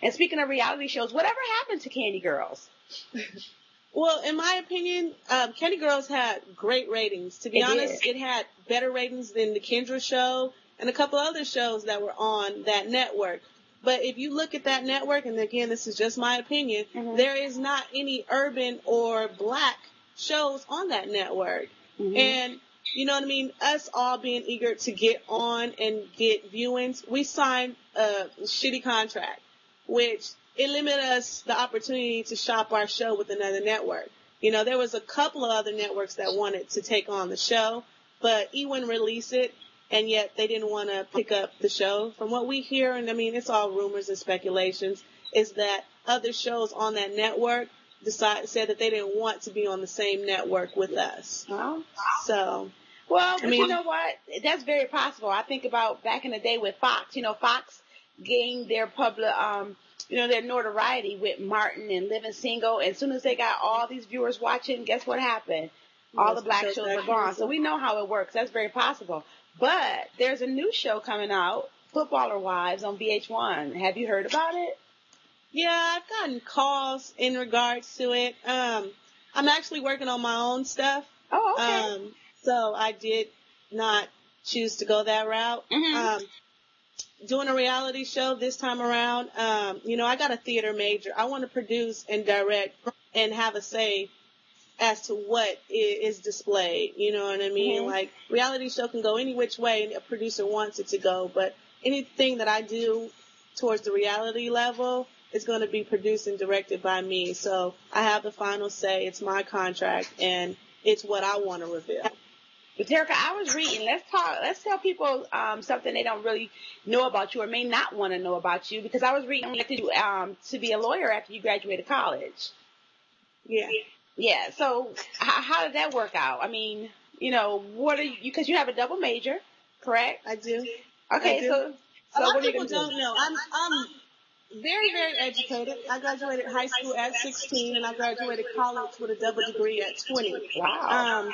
And speaking of reality shows, whatever happened to Candy Girls? Well, in my opinion, Candy Girls had great ratings. To be honest, it had better ratings than the Kendra show and a couple other shows that were on that network. But if you look at that network, and again, this is just my opinion, there is not any urban or black shows on that network. And, you know what I mean? Us all being eager to get on and get viewings, we signed a shitty contract, which it limited us the opportunity to shop our show with another network. You know, there was a couple of other networks that wanted to take on the show, but he wouldn't release it, and yet they didn't want to pick up the show. From what we hear, and I mean, it's all rumors and speculations, is that other shows on that network said that they didn't want to be on the same network with us. So, well, but you know what? That's very possible. I think about back in the day with Fox. You know, Fox gained their their notoriety with Martin and Living Single. As soon as they got all these viewers watching, guess what happened? All the black shows are gone. So we know how it works. That's very possible. But there's a new show coming out, Footballer Wives, on VH1. Have you heard about it? Yeah, I've gotten calls in regards to it. I'm actually working on my own stuff. Oh, okay. So I did not choose to go that route. Doing a reality show this time around, I got a theater major. I want to produce and direct and have a say as to what is displayed. You know what I mean? Like, reality show can go any which way a producer wants it to go, but anything that I do towards the reality level is going to be produced and directed by me. So I have the final say. It's my contract, and it's what I want to reveal. But Terricka, I was reading. Let's tell people something they don't really know about you or may not want to know about you, because I was reading to be a lawyer after you graduated college. Yeah. Yeah. So how did that work out? I mean, what are you? Because you have a double major, correct? I do. Okay. I do. So a lot what of are you people gonna don't know. I'm very, very educated. I graduated high school at 16, and I graduated college with a double degree at 20. Wow.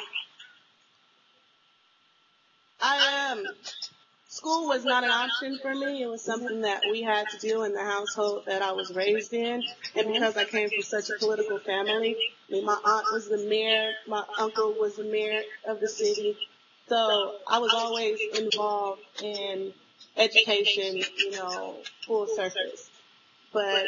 School was not an option for me. It was something that we had to do in the household that I was raised in. And because I came from such a political family, I mean, my aunt was the mayor, my uncle was the mayor of the city. So I was always involved in education, full surface. But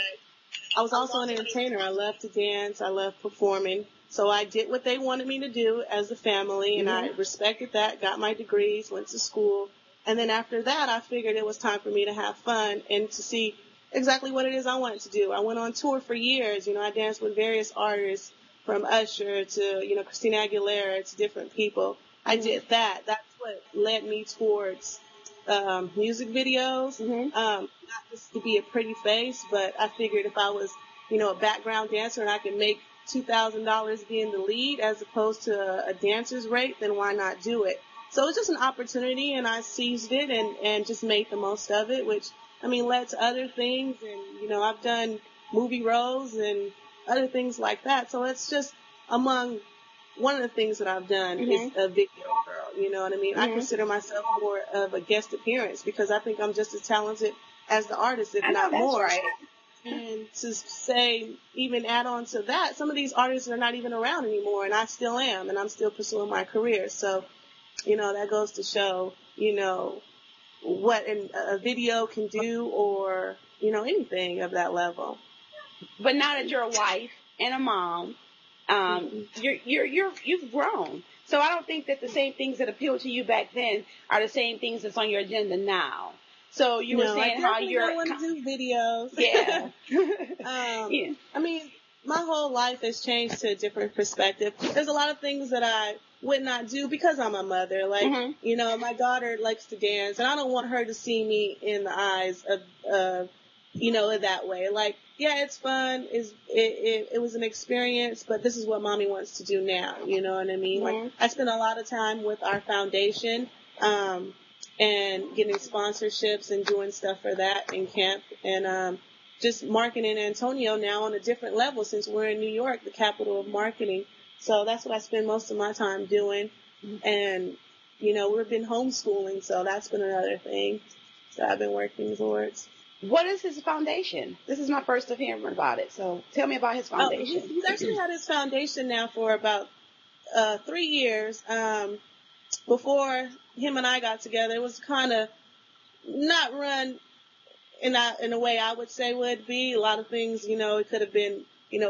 I was also an entertainer. I loved to dance. I loved performing. So I did what they wanted me to do as a family, and I respected that, got my degrees, went to school. And then after that, I figured it was time for me to have fun and to see exactly what it is I wanted to do. I went on tour for years. I danced with various artists, from Usher to, Christina Aguilera, to different people. I did that. That's what led me towards music videos. Not just to be a pretty face, but I figured if I was, a background dancer and I could make $2,000 being the lead as opposed to a dancer's rate, then why not do it? So it was just an opportunity, and I seized it and just made the most of it, which, led to other things. And, I've done movie roles and other things like that. So it's just one of the things that I've done is a video girl. You know what I mean? I consider myself more of a guest appearance because I think I'm just as talented as the artist, if not more. Right. And to say, even add on to that, some of these artists are not even around anymore, and I still am, and I'm still pursuing my career. So, that goes to show, what a video can do, or, anything of that level. But now that you're a wife and a mom, you've grown. So I don't think that the same things that appealed to you back then are the same things that's on your agenda now. So you were saying how you're. I want to do videos. Yeah. My whole life has changed to a different perspective. There's a lot of things that I would not do because I'm a mother. Like, my daughter likes to dance, and I don't want her to see me in the eyes of that way. Like, yeah, it's fun. It was an experience, but this is what mommy wants to do now. You know what I mean? Like, I spend a lot of time with our foundation, and getting sponsorships and doing stuff for that in camp, and just marketing Antonio now on a different level since we're in New York, the capital of marketing. So that's what I spend most of my time doing. And, we've been homeschooling, so that's been another thing that I've been working towards. What is his foundation? This is my first of hearing about it. So tell me about his foundation. He's actually had his foundation now for about 3 years. Before him and I got together, it was kind of not run in a way I would say would be. A lot of things, it could have been,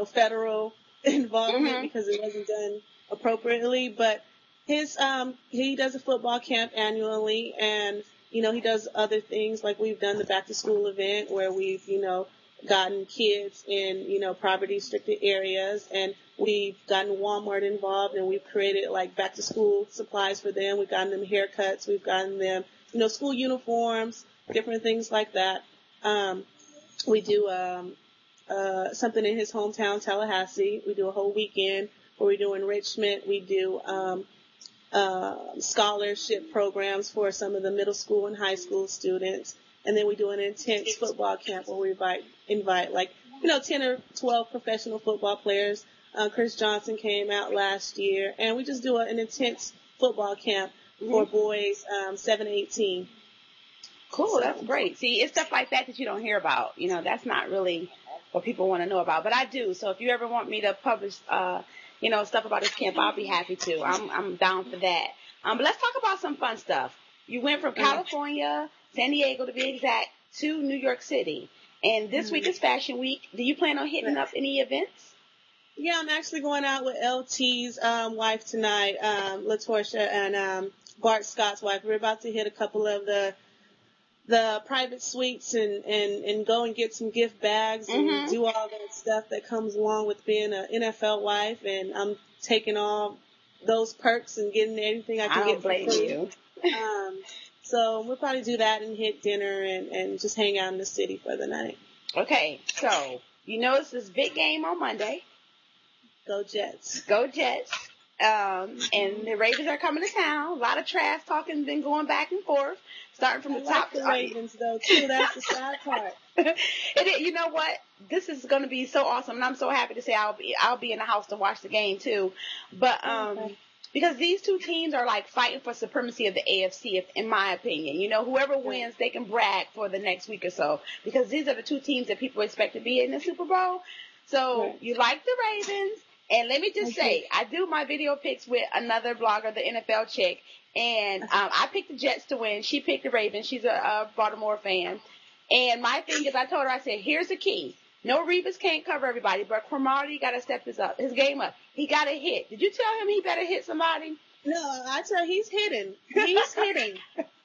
federal involvement because it wasn't done appropriately. But he does a football camp annually, and he does other things, like we've done the back to school event where we've gotten kids in poverty restricted areas, and we've gotten Walmart involved, and we've created like back to school supplies for them. We've gotten them haircuts, we've gotten them school uniforms, different things like that. We do something in his hometown, Tallahassee. We do a whole weekend where we do enrichment. We do scholarship programs for some of the middle school and high school students. And then we do an intense football camp where we invite like, 10 or 12 professional football players. Chris Johnson came out last year, and we just do an intense football camp for boys 7 to 18. Cool, So, that's great. See, it's stuff like that you don't hear about. That's not really what people want to know about, but I do. So if you ever want me to publish, stuff about this camp, I'll be happy to. I'm down for that. But let's talk about some fun stuff. You went from California, San Diego to be exact, to New York City. And this week is Fashion Week. Do you plan on hitting up any events? Yeah, I'm actually going out with LT's wife tonight, LaTorsha, and Bart Scott's wife. We're about to hit a couple of the private suites and go and get some gift bags and do all that stuff that comes along with being an NFL wife. And I'm taking all those perks and getting anything I can get for free. So we'll probably do that and hit dinner and just hang out in the city for the night. Okay, so it's this big game on Monday. Go Jets. Go Jets. And the Ravens are coming to town. A lot of trash talking been going back and forth, starting from the top. The Ravens, though, too. That's the sad part. You know what? This is going to be so awesome, and I'm so happy to say I'll be in the house to watch the game too. But because these two teams are like fighting for supremacy of the AFC, in my opinion. Whoever wins, they can brag for the next week or so, because these are the two teams that people expect to be in the Super Bowl. So you like the Ravens. And let me just say, I do my video picks with another blogger, the NFL chick, and I picked the Jets to win. She picked the Ravens. She's a Baltimore fan. And my thing is, I told her, I said, here's the key. No, Revis can't cover everybody, but Cromartie got to step his game up. He got to hit. Did you tell him he better hit somebody? No, I tell he's hitting. He's hitting.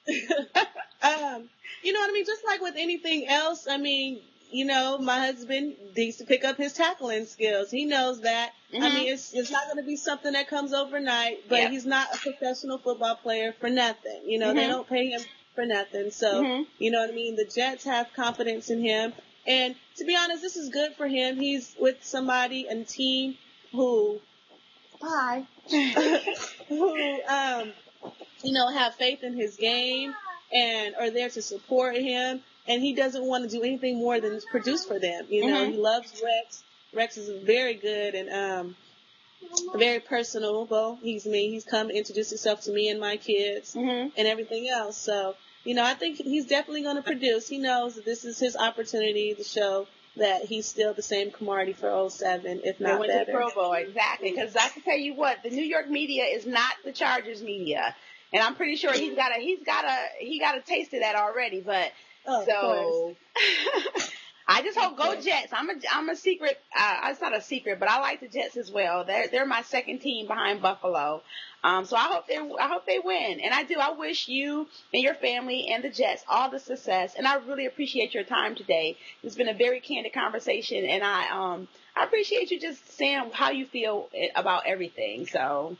You know what I mean? Just like with anything else, I mean, my husband needs to pick up his tackling skills. He knows that. I mean, it's not going to be something that comes overnight, but he's not a professional football player for nothing. They don't pay him for nothing. So, you know what I mean? The Jets have confidence in him. And to be honest, this is good for him. He's with somebody and team who have faith in his game and are there to support him. And he doesn't want to do anything more than produce for them. He loves Rex. Rex is very good and very personable. He's come to introduce himself to me and my kids and everything else. So, I think he's definitely going to produce. He knows that this is his opportunity to show that he's still the same Cromartie for 07, if not went better. To the Pro Bowl, exactly. Because I can tell you what, the New York media is not the Chargers media, and I'm pretty sure he got a taste of that already. But I just hope go Jets. I'm a secret. It's not a secret, but I like the Jets as well. They're my second team behind Buffalo. So I hope they win. And I wish you and your family and the Jets all the success. And I really appreciate your time today. It's been a very candid conversation, and I appreciate you just saying how you feel about everything. So.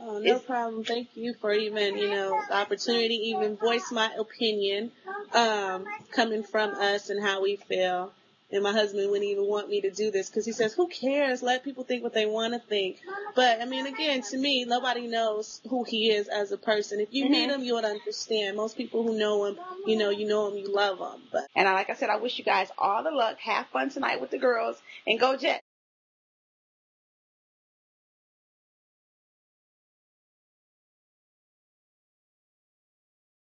Oh, no problem. Thank you for even, the opportunity to even voice my opinion, coming from us and how we feel. And my husband wouldn't even want me to do this because he says, who cares? Let people think what they want to think. But, I mean, again, to me, nobody knows who he is as a person. If you meet him, you would understand. Most people who know him, you know him, you love him. And like I said, I wish you guys all the luck. Have fun tonight with the girls and go Jets.